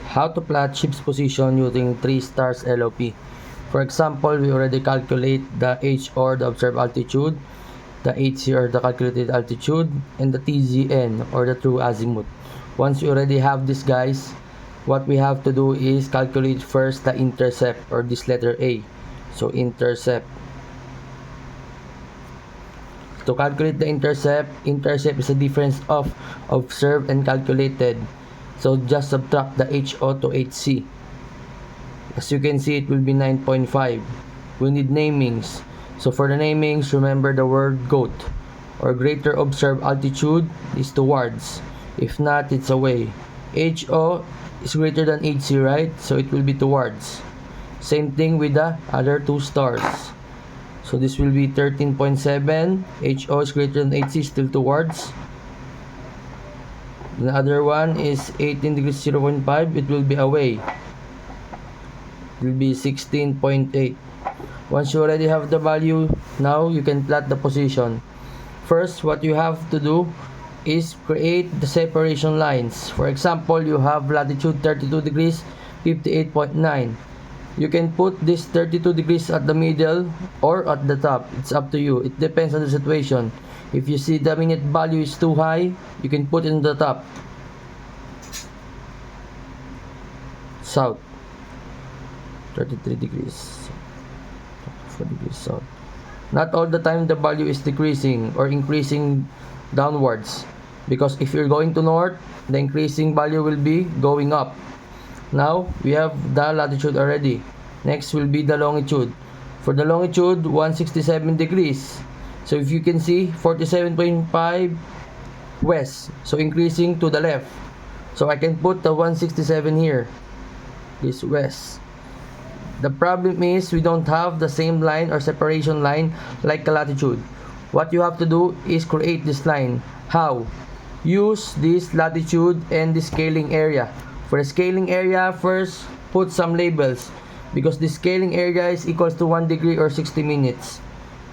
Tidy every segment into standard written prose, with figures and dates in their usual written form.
How to plot ship's position using 3 stars LOP. For example, we already calculate the H or the observed altitude, the HC or the calculated altitude, and the TZN or the true azimuth. Once you already have this, guys, what we have to do is calculate first the intercept, or this letter A. So intercept. To calculate the intercept is the difference of observed and calculated. So just subtract the HO to HC. As you can see, it will be 9.5. We need namings. So for the namings, remember the word GOAT, or greater observed altitude is towards. If not, it's away. HO is greater than HC, right? So it will be towards. Same thing with the other 2 stars. So this will be 13.7. HO is greater than HC, still towards. The other one is 18 degrees 0.5. It will be away. It will be 16.8. Once you already have the value, now you can plot the position. First, what you have to do is create the separation lines. For example, you have latitude 32 degrees 58.9. You can put this 32 degrees at the middle or at the top. It's up to you. It depends on the situation. If you see the minute value is too high, you can put it in the top. South. 33 degrees. 4 degrees south. Not all the time the value is decreasing or increasing downwards. Because if you're going to north, the increasing value will be going up. Now, we have the latitude already. Next will be the longitude. For the longitude, 167 degrees. So if you can see, 47.5 west. So increasing to the left. So I can put the 167 here. This west. The problem is we don't have the same line or separation line like the latitude. What you have to do is create this line. How? Use this latitude and the scaling area. For the scaling area, first put some labels, because the scaling area is equals to 1 degree or 60 minutes.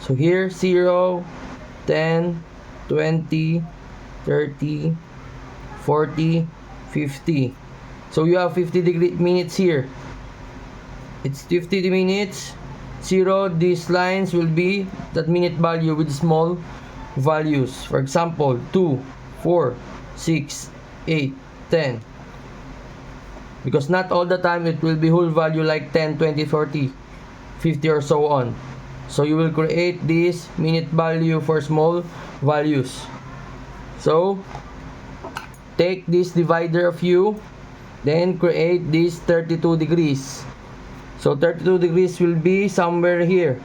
So here, 0, 10, 20, 30, 40, 50. So you have 50 minutes here. It's 50 minutes. 0, these lines will be that minute value with small values. For example, 2, 4, 6, 8, 10. Because not all the time it will be whole value like 10, 20, 40, 50 or so on. So you will create this minute value for small values. So take this divider of U, then create this 32 degrees. So 32 degrees will be somewhere here.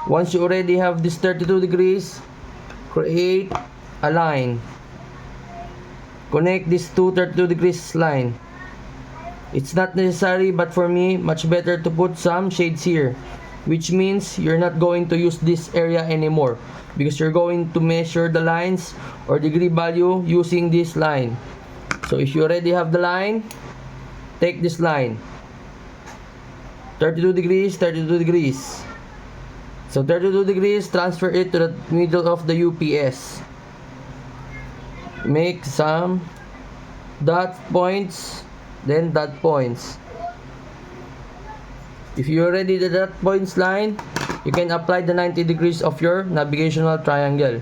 Once you already have this 32 degrees, create a line. Connect this to 32 degrees line. It's not necessary, but for me, much better to put some shades here, which means you're not going to use this area anymore, because you're going to measure the lines or degree value using this line. So if you already have the line, take this line. 32 degrees, 32 degrees. So 32 degrees, transfer it to the middle of the UPS. Make some dot points, then dot points. If you already did the dot points line, you can apply the 90 degrees of your navigational triangle.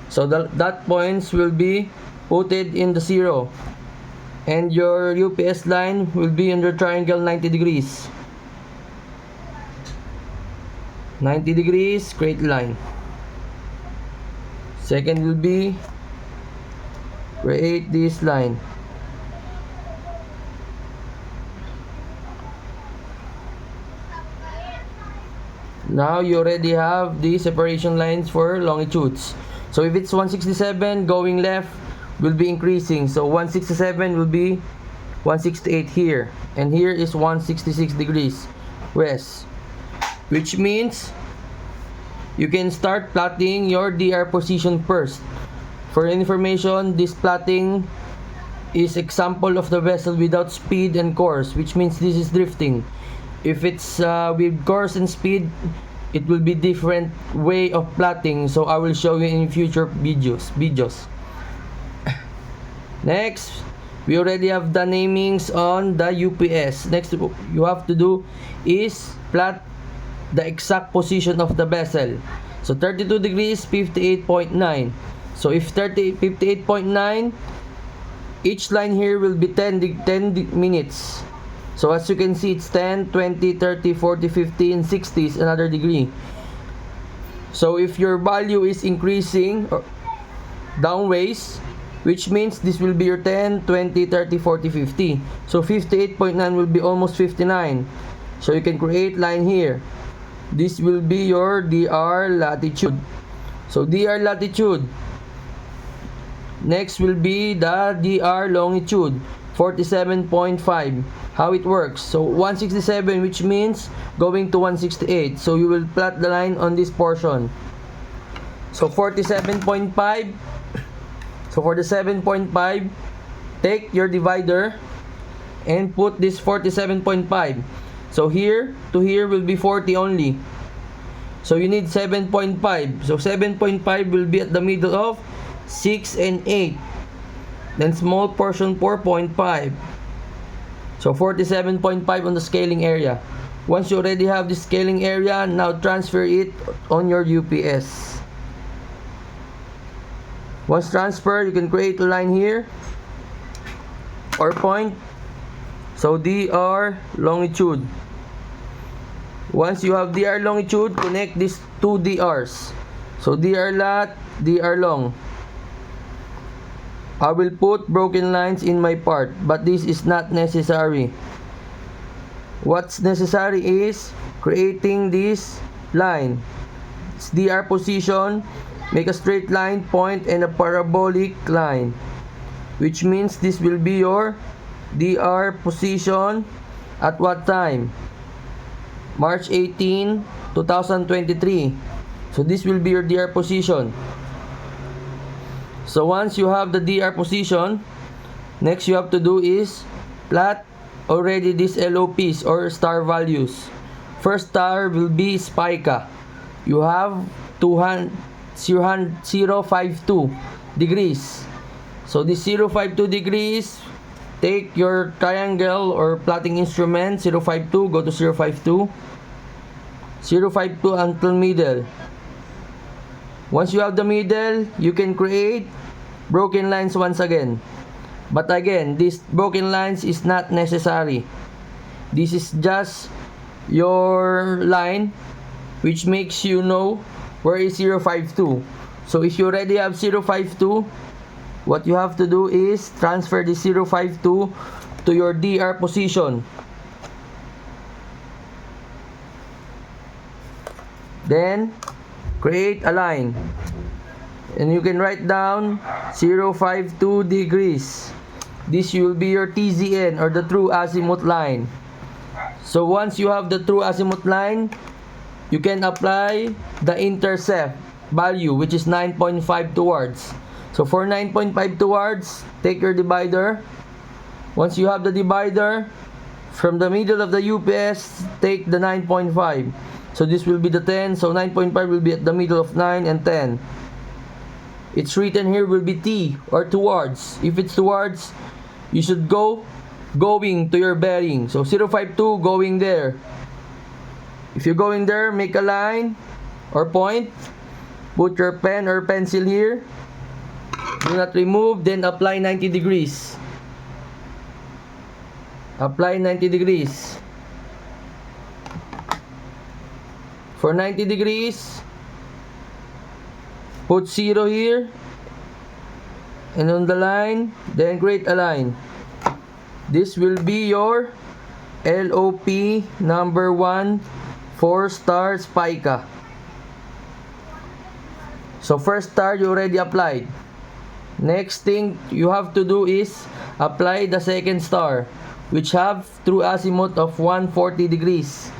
So the dot points will be put in the 0, and your UPS line will be in the triangle 90 degrees. 90 degrees, straight line. Second will be create this line. Now you already have the separation lines for longitudes. So if it's 167, going left will be increasing. So 167 will be 168 here. And here is 166 degrees west. Which means you can start plotting your DR position first. For information, this plotting is example of the vessel without speed and course, which means this is drifting. If it's with course and speed, it will be different way of plotting, so I will show you in future videos. Next, We already have the namings on the UPS. Next you have to do is plot the exact position of the bezel. So 32 degrees, 58.9. So if 58.9, each line here will be 10 minutes. So as you can see, it's 10, 20, 30, 40, 15, 60 is another degree. So if your value is increasing downways, which means this will be your 10, 20, 30, 40, 50. So 58.9 will be almost 59. So you can create line here. This will be your DR latitude. So DR latitude. Next will be the DR longitude, 47.5. How it works? So 167, which means going to 168. So you will plot the line on this portion. So 47.5. So for the 7.5, take your divider and put this 47.5. So here to here will be 40 only. So you need 7.5. So 7.5 will be at the middle of 6 and 8. Then small portion 4.5. So 47.5 on the scaling area. Once you already have the scaling area, now transfer it on your UPS. Once transferred, you can create a line here or point. So DR longitude. Once you have DR longitude, connect these two DRs. So DR lat, DR long. I will put broken lines in my part, but this is not necessary. What's necessary is creating this line. It's DR position. Make a straight line, point, and a parabolic line, which means this will be your DR position at what time? March 18, 2023. So this will be your DR position. So once you have the DR position, next you have to do is plot already these LOPs or star values. First star will be Spica. You have 0.52 degrees. So this 0.52 degrees, take your triangle or plotting instrument, 0.52, go to 0.52. 0.52 until middle. Once you have the middle, you can create broken lines once again. But again, this broken lines is not necessary. This is just your line which makes you know where is 0.52. So if you already have 0.52, what you have to do is transfer the 0.52 to your DR position. Then create a line. And you can write down 0.52 degrees. This will be your TZN or the true azimuth line. So once you have the true azimuth line, you can apply the intercept value, which is 9.5 towards. So for 9.5 towards, take your divider. Once you have the divider, from the middle of the UPS, take the 9.5. So this will be the 10. So 9.5 will be at the middle of 9 and 10. It's written here will be T or towards. If it's towards, you should going to your bearing. So 0.52 going there. If you're going there, make a line or point. Put your pen or pencil here. Do not remove, then apply 90 degrees. Apply 90 degrees. For 90 degrees, put 0 here. And on the line, then create a line. This will be your LOP number 1 4-star Spica. So first star you already applied. Next thing you have to do is apply the second star, which have true azimuth of 140 degrees.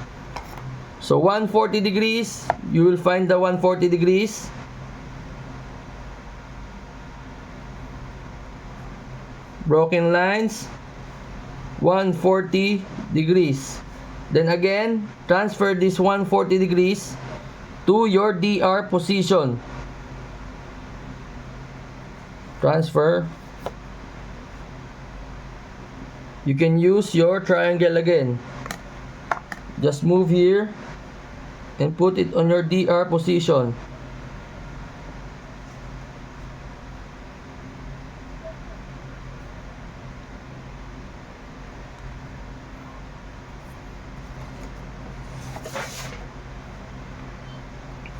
So 140 degrees, you will find the 140 degrees. Broken lines, 140 degrees. Then again, transfer this 140 degrees to your DR position. Transfer. you can use your triangle again. Just move here and put it on your DR position.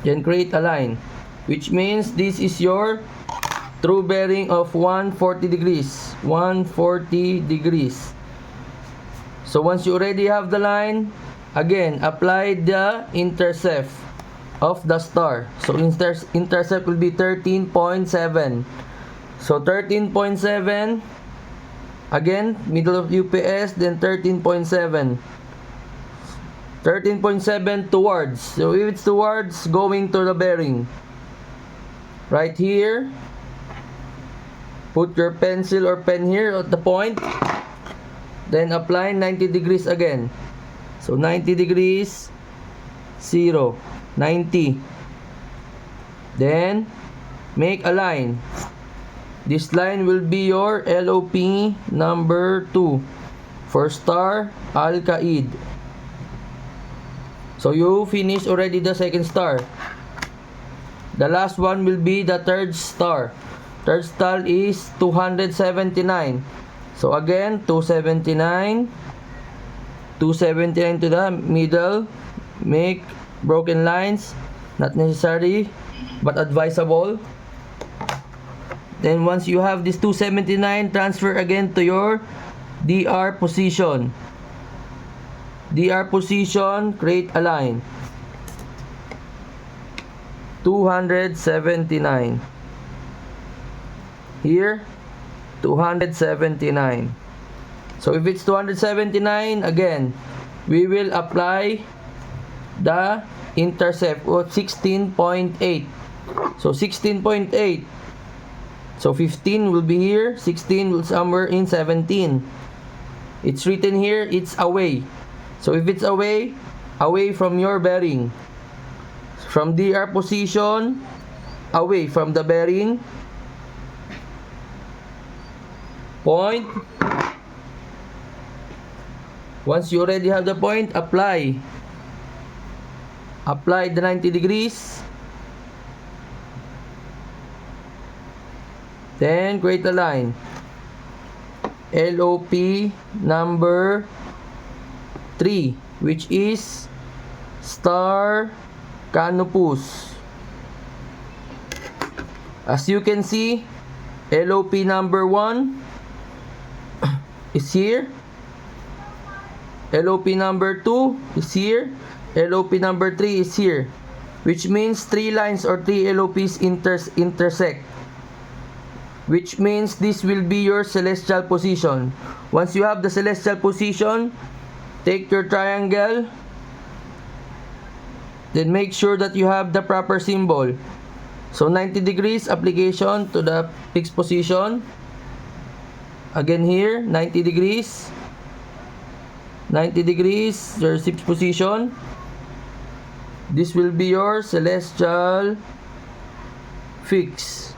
Then create a line, which means this is your true bearing of 140 degrees. 140 degrees. So once you already have the line, again, apply the intercept of the star. So intercept will be 13.7. So 13.7, again, middle of UPS, then 13.7. 13.7 towards. So if it's towards, going to the bearing. Right here, put your pencil or pen here at the point. Then apply 90 degrees again. So 90 degrees, 0, 90. Then make a line. This line will be your LOP number 2 for star Al-Qaid. So you finish already the second star. The last one will be the third star. Third star is 279. So again, 279. 279 to the middle. Make broken lines. Not necessary, but advisable. Then once you have this 279, transfer again to your DR position. DR position, create a line. 279. Here, 279. So if it's 279, again, we will apply the intercept of 16.8. So 16.8. So 15 will be here, 16 will somewhere in 17. It's written here, it's away. So if it's away from your bearing, from DR position, away from the bearing, point. Once you already have the point, apply the 90 degrees. Then create a line. LOP number 3, which is star Canopus. As you can see, LOP number 1 is here. LOP number 2 is here. LOP number 3 is here. Which means 3 lines or 3 LOPs intersect. Which means this will be your celestial position. Once you have the celestial position, take your triangle, then make sure that you have the proper symbol. So 90 degrees application to the fixed position. Again here, 90 degrees. 90 degrees, your fixed position. This will be your celestial fix.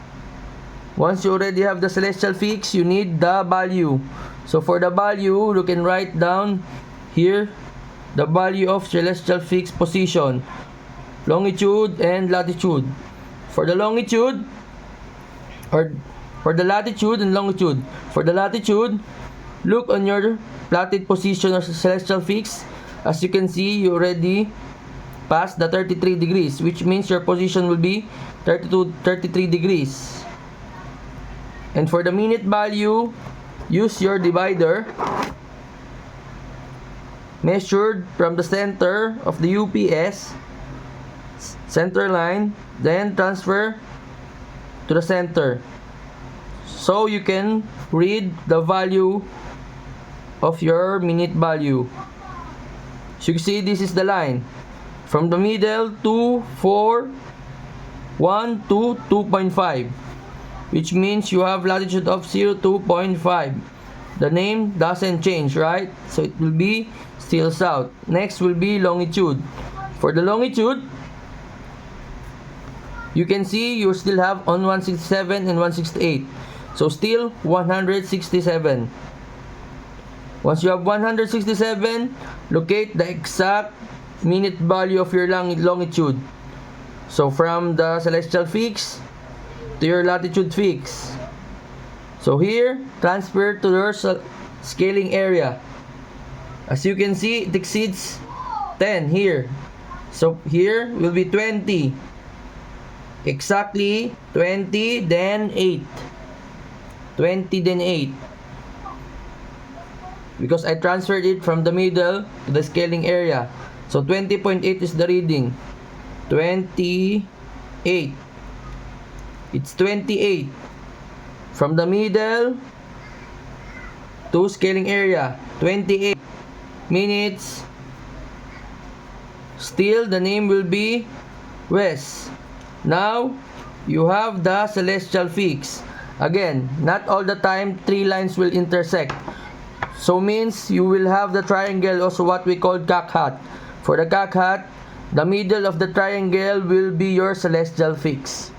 Once you already have the celestial fix, you need the value. So for the value, you can write down here the value of celestial fixed position, longitude and latitude. For the longitude, or for the latitude and longitude. For the latitude, look on your plotted position of celestial fix. As you can see, you already passed the 33 degrees, which means your position will be 33 degrees. And for the minute value, use your divider. Measured from the center of the UPS, center line, then transfer to the center. So you can read the value of your minute value. So you see, this is the line. From the middle to 4, 1 to 2.5. Which means you have latitude of 0, 2.5. The name doesn't change, right? So it will be still south. Next will be longitude. For the longitude, you can see you still have on 167 and 168. So still 167. Once you have 167, locate the exact minute value of your longitude. So from the celestial fix to your latitude fix. So here, transfer to your scaling area. As you can see, it exceeds 10 here. So here will be 20. Exactly 20, then 8. 20, then 8. Because I transferred it from the middle to the scaling area. So 20.8 is the reading. 28. It's 28. From the middle to scaling area. 28 minutes. Still, the name will be West. Now, you have the celestial fix. Again, not all the time 3 lines will intersect. So means you will have the triangle, also what we call cock hat. For the cock hat, the middle of the triangle will be your celestial fix.